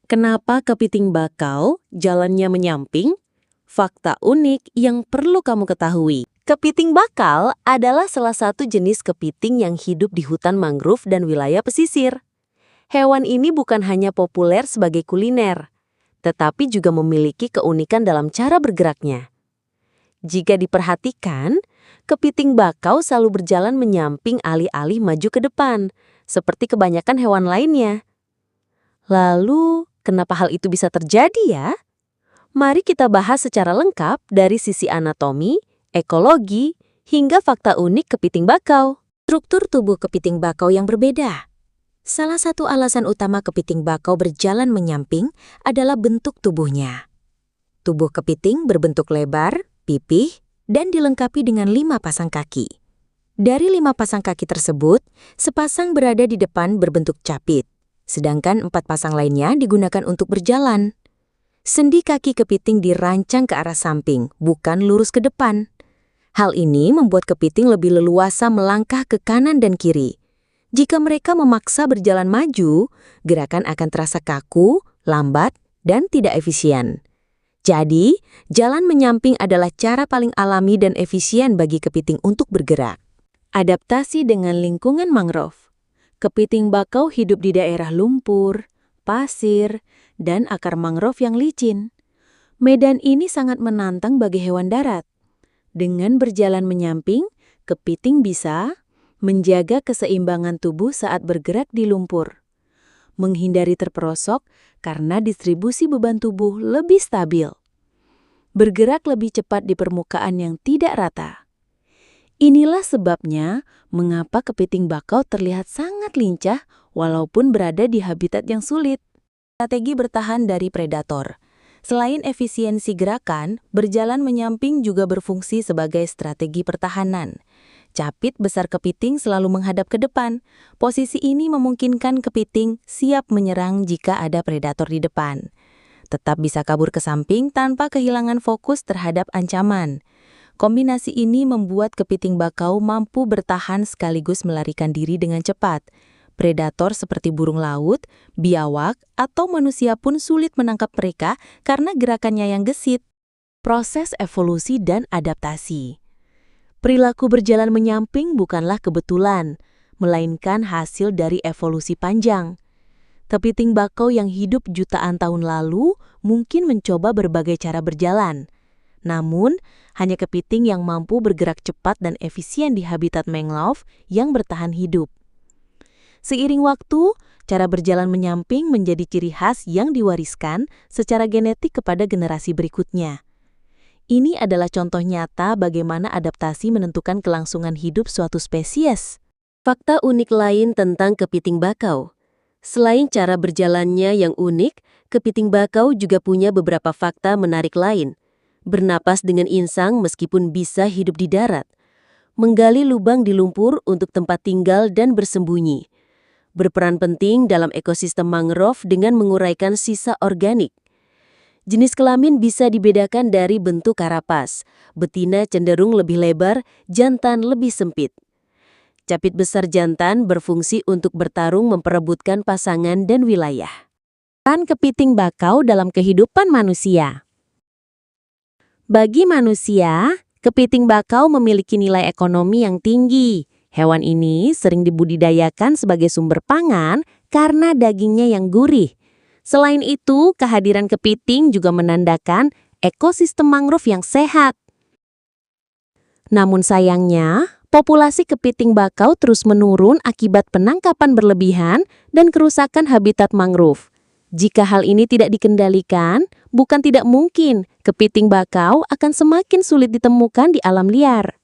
Kenapa kepiting bakau jalannya menyamping? Fakta unik yang perlu kamu ketahui. Kepiting bakal adalah salah satu jenis kepiting yang hidup di hutan mangrove dan wilayah pesisir. Hewan ini bukan hanya populer sebagai kuliner, tetapi juga memiliki keunikan dalam cara bergeraknya. Jika diperhatikan, kepiting bakau selalu berjalan menyamping alih-alih maju ke depan, seperti kebanyakan hewan lainnya. Lalu, kenapa hal itu bisa terjadi ya? Mari kita bahas secara lengkap dari sisi anatomi, ekologi, hingga fakta unik kepiting bakau. Struktur tubuh kepiting bakau yang berbeda. Salah satu alasan utama kepiting bakau berjalan menyamping adalah bentuk tubuhnya. Tubuh kepiting berbentuk lebar, pipih, dan dilengkapi dengan 5 pasang kaki. Dari 5 pasang kaki tersebut, sepasang berada di depan berbentuk capit, sedangkan 4 pasang lainnya digunakan untuk berjalan. Sendi kaki kepiting dirancang ke arah samping, bukan lurus ke depan. Hal ini membuat kepiting lebih leluasa melangkah ke kanan dan kiri. Jika mereka memaksa berjalan maju, gerakan akan terasa kaku, lambat, dan tidak efisien. Jadi, jalan menyamping adalah cara paling alami dan efisien bagi kepiting untuk bergerak. Adaptasi dengan lingkungan mangrove. Kepiting bakau hidup di daerah lumpur, pasir, dan akar mangrove yang licin. Medan ini sangat menantang bagi hewan darat. Dengan berjalan menyamping, kepiting bisa menjaga keseimbangan tubuh saat bergerak di lumpur, menghindari terperosok karena distribusi beban tubuh lebih stabil, bergerak lebih cepat di permukaan yang tidak rata. Inilah sebabnya mengapa kepiting bakau terlihat sangat lincah walaupun berada di habitat yang sulit. Strategi bertahan dari predator. Selain efisiensi gerakan, berjalan menyamping juga berfungsi sebagai strategi pertahanan. Capit besar kepiting selalu menghadap ke depan. Posisi ini memungkinkan kepiting siap menyerang jika ada predator di depan. Tetap bisa kabur ke samping tanpa kehilangan fokus terhadap ancaman. Kombinasi ini membuat kepiting bakau mampu bertahan sekaligus melarikan diri dengan cepat. Predator seperti burung laut, biawak, atau manusia pun sulit menangkap mereka karena gerakannya yang gesit. Proses evolusi dan adaptasi. Perilaku berjalan menyamping bukanlah kebetulan, melainkan hasil dari evolusi panjang. Kepiting bakau yang hidup jutaan tahun lalu mungkin mencoba berbagai cara berjalan. Namun, hanya kepiting yang mampu bergerak cepat dan efisien di habitat mangrove yang bertahan hidup. Seiring waktu, cara berjalan menyamping menjadi ciri khas yang diwariskan secara genetik kepada generasi berikutnya. Ini adalah contoh nyata bagaimana adaptasi menentukan kelangsungan hidup suatu spesies. Fakta unik lain tentang kepiting bakau. Selain cara berjalannya yang unik, kepiting bakau juga punya beberapa fakta menarik lain. Bernapas dengan insang meskipun bisa hidup di darat. Menggali lubang di lumpur untuk tempat tinggal dan bersembunyi. Berperan penting dalam ekosistem mangrove dengan menguraikan sisa organik. Jenis kelamin bisa dibedakan dari bentuk karapas. Betina cenderung lebih lebar, jantan lebih sempit. Capit besar jantan berfungsi untuk bertarung memperebutkan pasangan dan wilayah. Peran kepiting bakau dalam kehidupan manusia. Bagi manusia, kepiting bakau memiliki nilai ekonomi yang tinggi. Hewan ini sering dibudidayakan sebagai sumber pangan karena dagingnya yang gurih. Selain itu, kehadiran kepiting juga menandakan ekosistem mangrove yang sehat. Namun sayangnya, populasi kepiting bakau terus menurun akibat penangkapan berlebihan dan kerusakan habitat mangrove. Jika hal ini tidak dikendalikan, bukan tidak mungkin kepiting bakau akan semakin sulit ditemukan di alam liar.